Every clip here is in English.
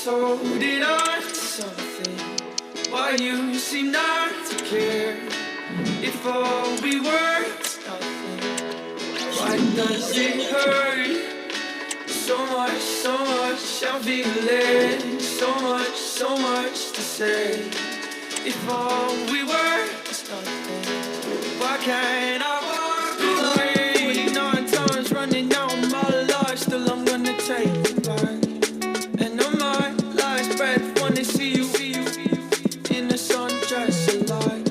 holding on to something, why you seem not to care. If all we were is nothing, why does it hurt? So much I'm feeling, so much to say. If all we were is nothing, why can't I walk away? 9 times running out of my life, still I'm gonna take it back. And on my last breath, wanna see you in the sundress alive.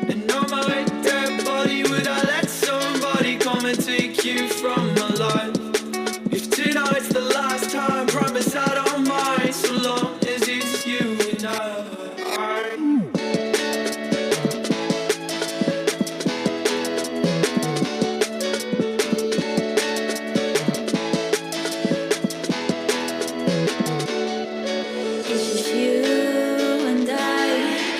And on my dead body, would I let somebody come and take you from my life? If tonight's the last time, promise I don't mind, so long as it's you and I.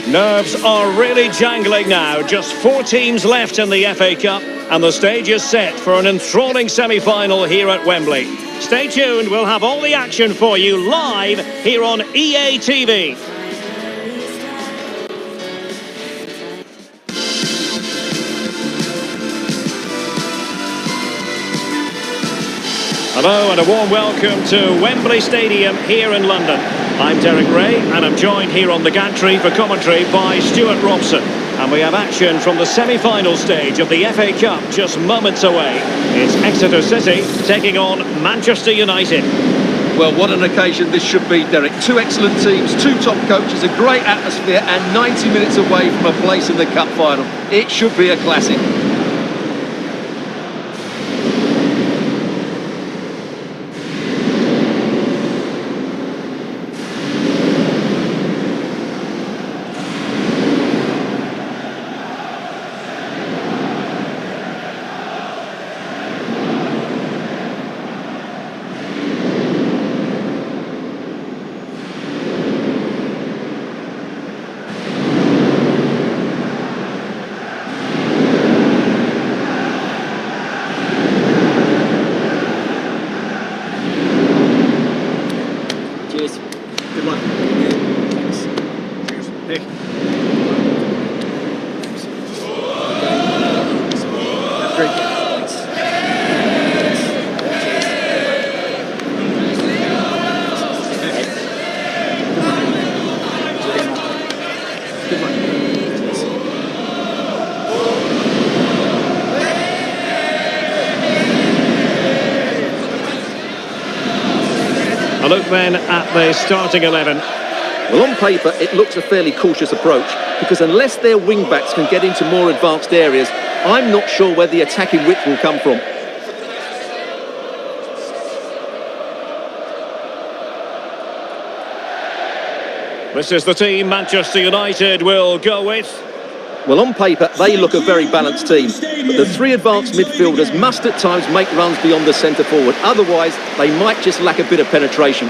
Nerves are really jangling now. Just 4 teams left in the FA Cup, and the stage is set for an enthralling semi-final here at Wembley. Stay tuned, we'll have all the action for you live here on EA TV. Hello and a warm welcome to Wembley Stadium here in London. I'm Derek Ray and I'm joined here on the gantry for commentary by Stuart Robson. And we have action from the semi-final stage of the FA Cup just moments away. It's Exeter City taking on Manchester United. Well, what an occasion this should be, Derek. 2 excellent teams, 2 top coaches, a great atmosphere and 90 minutes away from a place in the cup final. It should be a classic. Cheers. Good luck. Thanks. Cheers. Hey. That's great. Thanks. Good luck. A look then at the starting 11. Well, on paper, it looks a fairly cautious approach because unless their wing-backs can get into more advanced areas, I'm not sure where the attacking width will come from. This is the team Manchester United will go with. Well, on paper, they look a very balanced team. But the 3 advanced midfielders must at times make runs beyond the centre-forward. Otherwise, they might just lack a bit of penetration.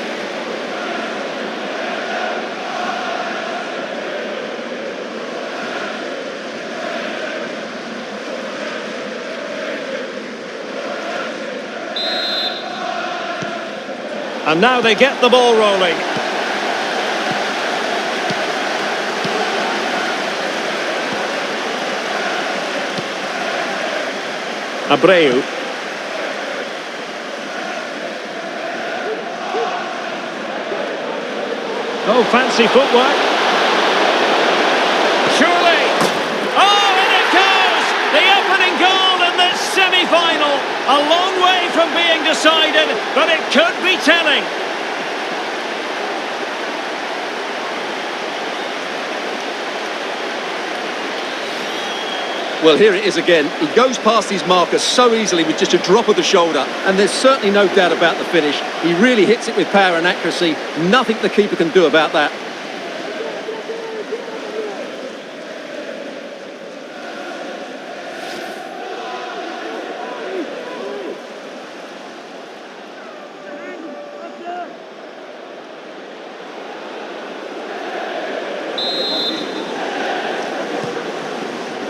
And now they get the ball rolling. Abreu. Oh, fancy footwork. Surely. Oh, and it goes! The opening goal in this semi-final. A long way from being decided, but it could be telling. Well, here it is again. He goes past his marker so easily with just a drop of the shoulder, and there's certainly no doubt about the finish. He really hits it with power and accuracy. Nothing the keeper can do about that.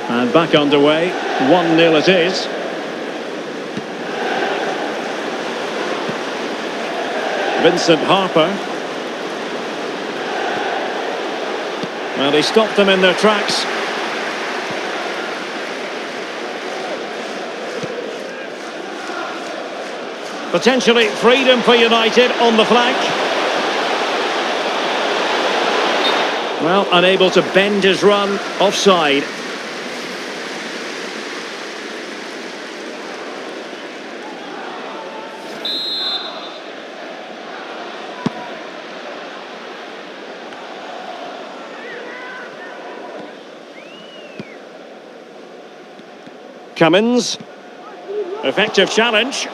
And back underway, 1-0 it is. Vincent Harper. Well, they stopped them in their tracks. Potentially freedom for United on the flank. Well, unable to bend his run, offside. Cummins. Effective challenge.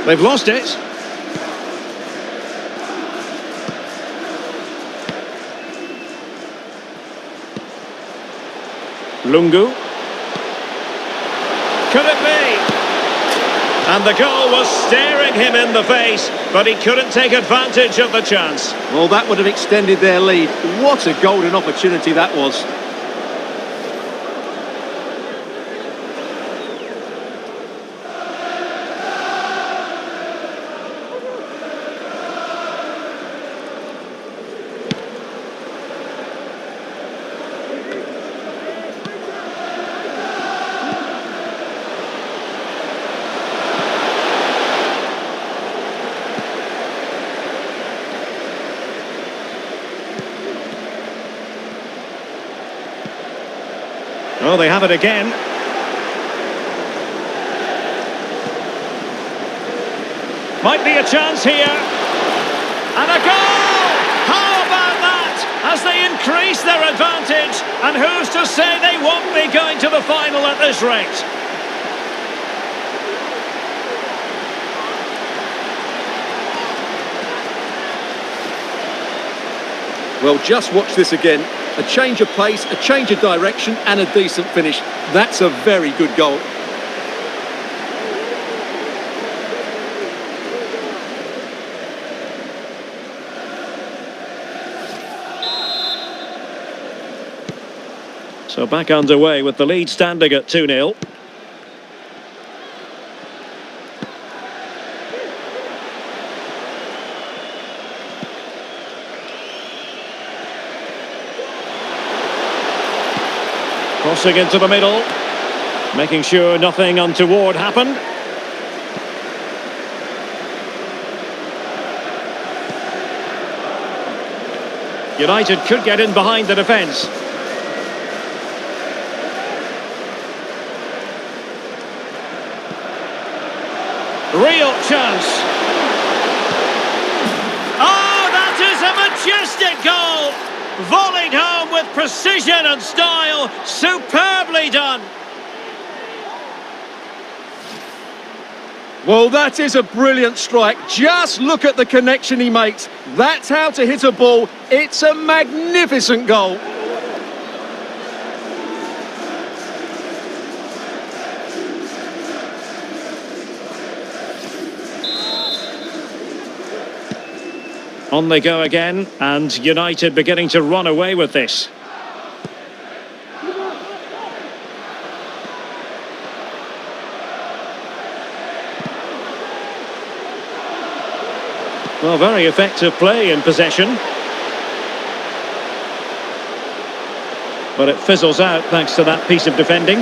They've lost it. Lungu. Could it be? And the goal was staring him in the face, but he couldn't take advantage of the chance. Well, that would have extended their lead. What a golden opportunity that was. Oh, they have it again. Might be a chance here. And a goal! How about that? As they increase their advantage. And who's to say they won't be going to the final at this rate? Well, just watch this again. A change of pace, a change of direction and a decent finish. That's a very good goal. So back underway with the lead standing at 2-0. Crossing into the middle, making sure nothing untoward happened. United could get in behind the defence. Real chance. Oh, that is a majestic goal! Volleyed home with precision and style. Superbly done. Well, that is a brilliant strike. Just look at the connection he makes. That's how to hit a ball. It's a magnificent goal. On they go again, and United beginning to run away with this. Well, very effective play in possession. But it fizzles out thanks to that piece of defending.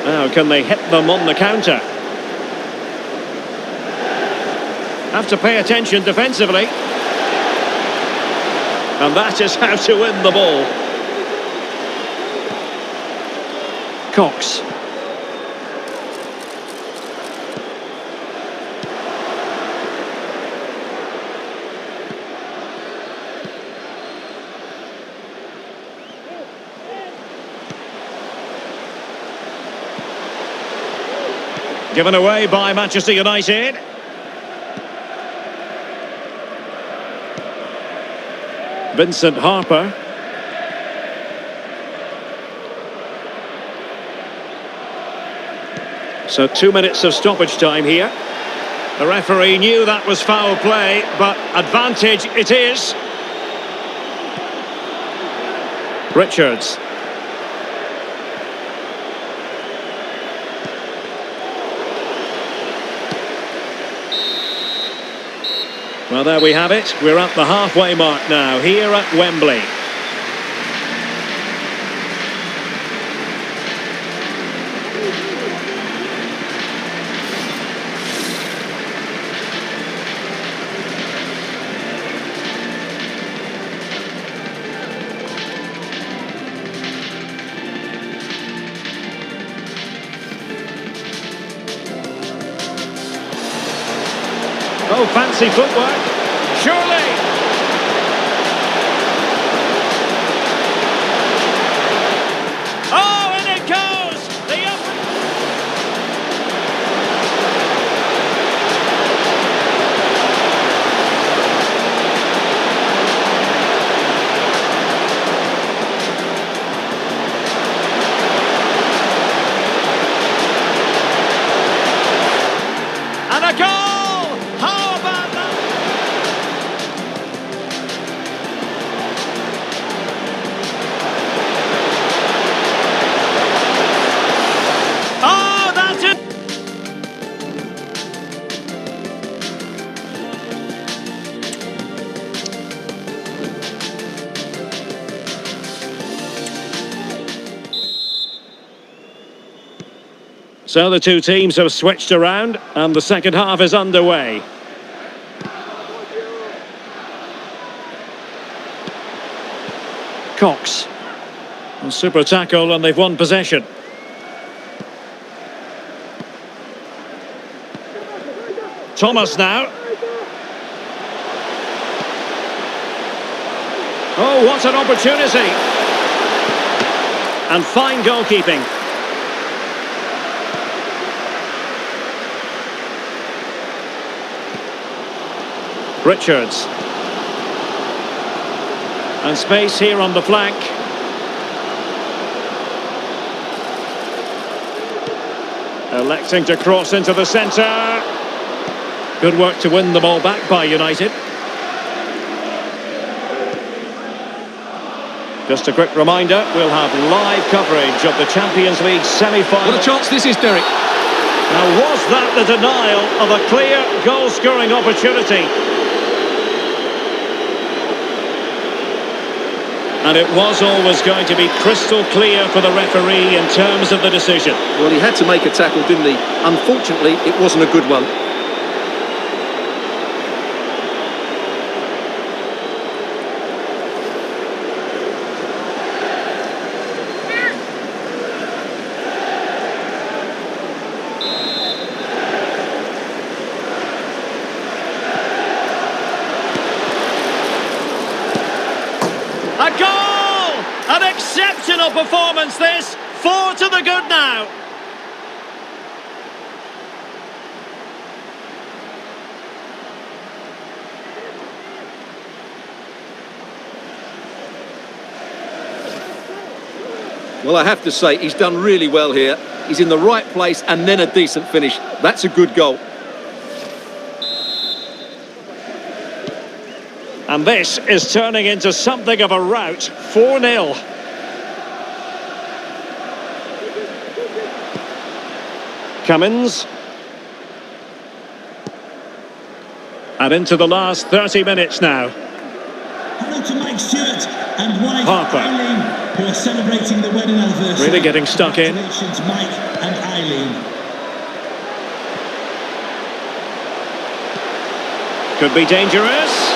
Now, can they hit them on the counter? Have to pay attention defensively. And that is how to win the ball. Cox. Given away by Manchester United. Vincent Harper. So 2 minutes of stoppage time here. The referee knew that was foul play, but advantage it is. Richards. Well, there we have it. We're at the halfway mark now, here at Wembley. Oh, fancy footwork. Surely. Oh, and it goes. The upper... And a goal. So the two teams have switched around and the second half is underway. Cox. A super tackle and they've won possession. Thomas now. Oh, what an opportunity. And fine goalkeeping. Richards. And space here on the flank. Electing to cross into the centre. Good work to win the ball back by United. Just a quick reminder, we'll have live coverage of the Champions League semi-final. What a chance this is, Derek. Now, was that the denial of a clear goal-scoring opportunity? And it was always going to be crystal clear for the referee in terms of the decision. Well, he had to make a tackle, didn't he? Unfortunately, it wasn't a good one. A goal! An exceptional performance this. 4 to the good now. Well, I have to say, he's done really well here. He's in the right place and then a decent finish. That's a good goal. And this is turning into something of a rout. 4-0. Cummins. And into the last 30 minutes now. Hello to Mike Stewart and wife Harper. Eileen, who are celebrating the wedding anniversary. Really getting stuck in. Congratulations, Mike and Eileen. Could be dangerous.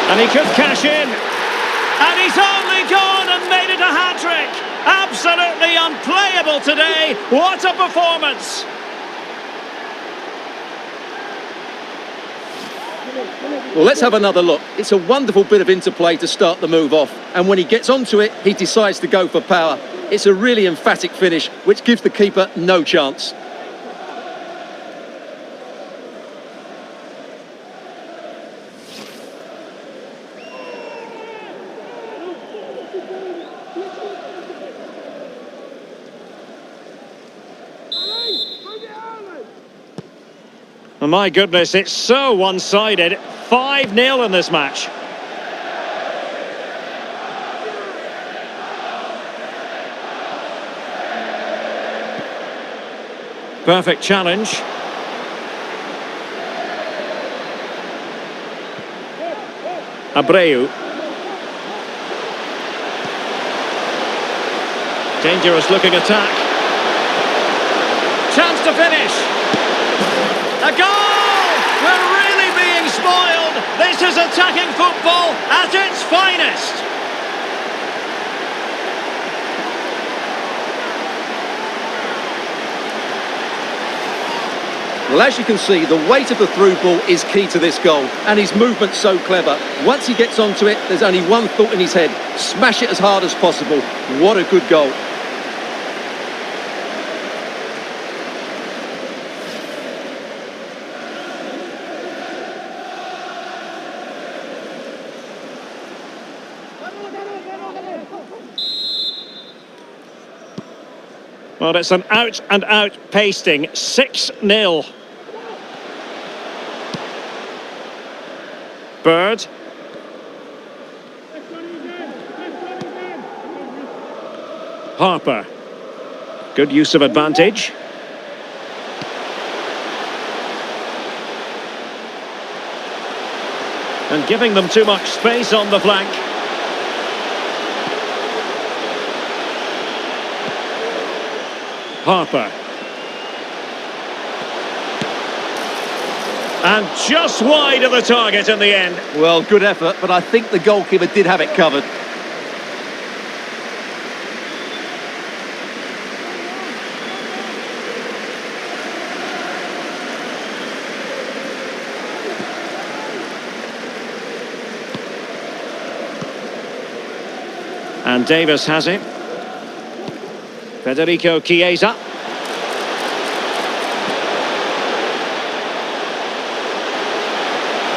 And he could cash in. And he's only gone and made it a hat-trick. Absolutely unplayable today. What a performance. Well, let's have another look. It's a wonderful bit of interplay to start the move off. And when he gets onto it, he decides to go for power. It's a really emphatic finish, which gives the keeper no chance. Oh, my goodness, it's so one-sided. 5-0 in this match. Perfect challenge. Abreu. Dangerous looking attack. Chance to finish. A goal! We're really being spoiled. This is attacking football at its finest. Well, as you can see, the weight of the through ball is key to this goal, and his movement's so clever. Once he gets onto it, there's only one thought in his head: smash it as hard as possible. What a good goal. Well, it's an out-and-out pasting. 6-0. Bird. Harper. Good use of advantage. And giving them too much space on the flank. Harper. And just wide of the target in the end. Well, good effort, but I think the goalkeeper did have it covered. And Davis has it. Federico Chiesa.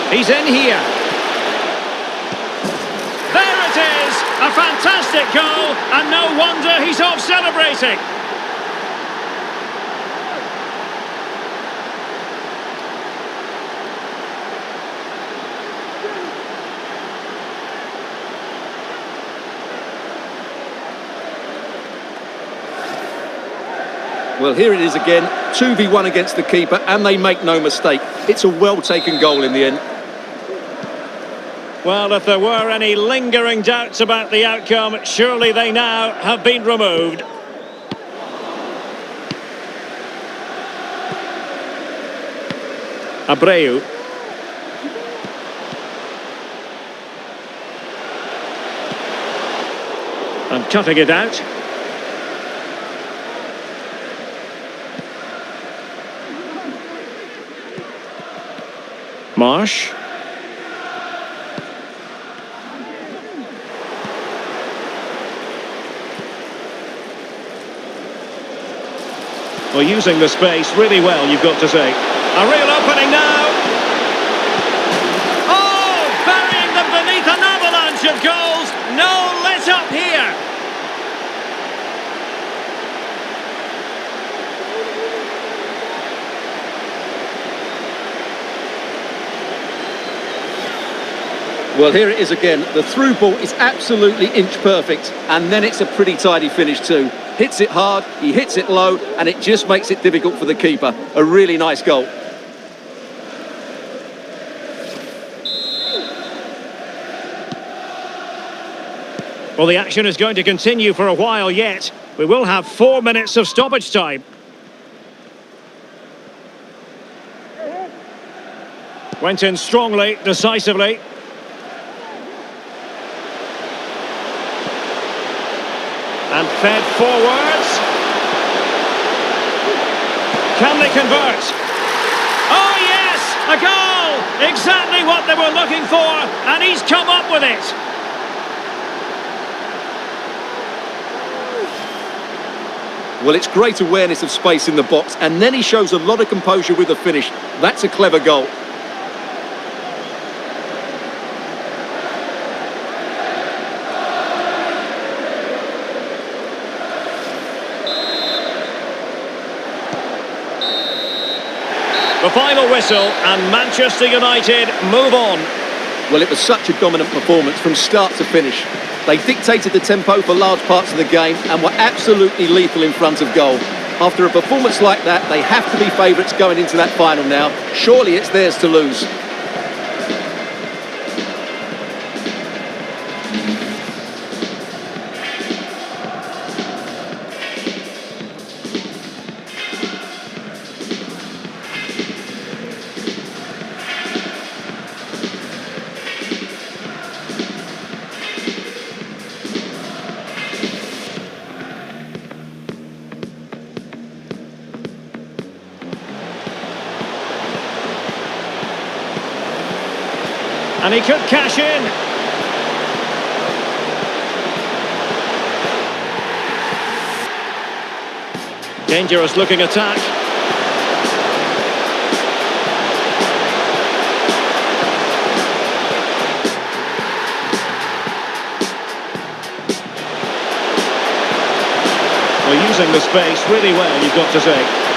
He's in here. There it is! A fantastic goal, and no wonder he's off celebrating. Well, here it is again, 2v1 against the keeper, and they make no mistake. It's a well-taken goal in the end. Well, if there were any lingering doubts about the outcome, surely they now have been removed. Abreu. And cutting it out. Marsh. Well, using the space really well, you've got to say. A real opening now. Oh, burying them beneath an avalanche of goals. No let up here. Well, here it is again. The through ball is absolutely inch perfect, and then it's a pretty tidy finish too. Hits it hard, he hits it low, and it just makes it difficult for the keeper. A really nice goal. Well, the action is going to continue for a while yet. We will have 4 minutes of stoppage time. Went in strongly, decisively. And fed forwards. Can they convert? Oh yes, a goal! Exactly what they were looking for, and he's come up with it. Well, it's great awareness of space in the box, and then he shows a lot of composure with the finish. That's a clever goal. The final whistle, and Manchester United move on. Well, it was such a dominant performance from start to finish. They dictated the tempo for large parts of the game and were absolutely lethal in front of goal. After a performance like that, they have to be favourites going into that final now. Surely it's theirs to lose. And he could cash in. Dangerous looking attack. Well, using the space really well, you've got to say.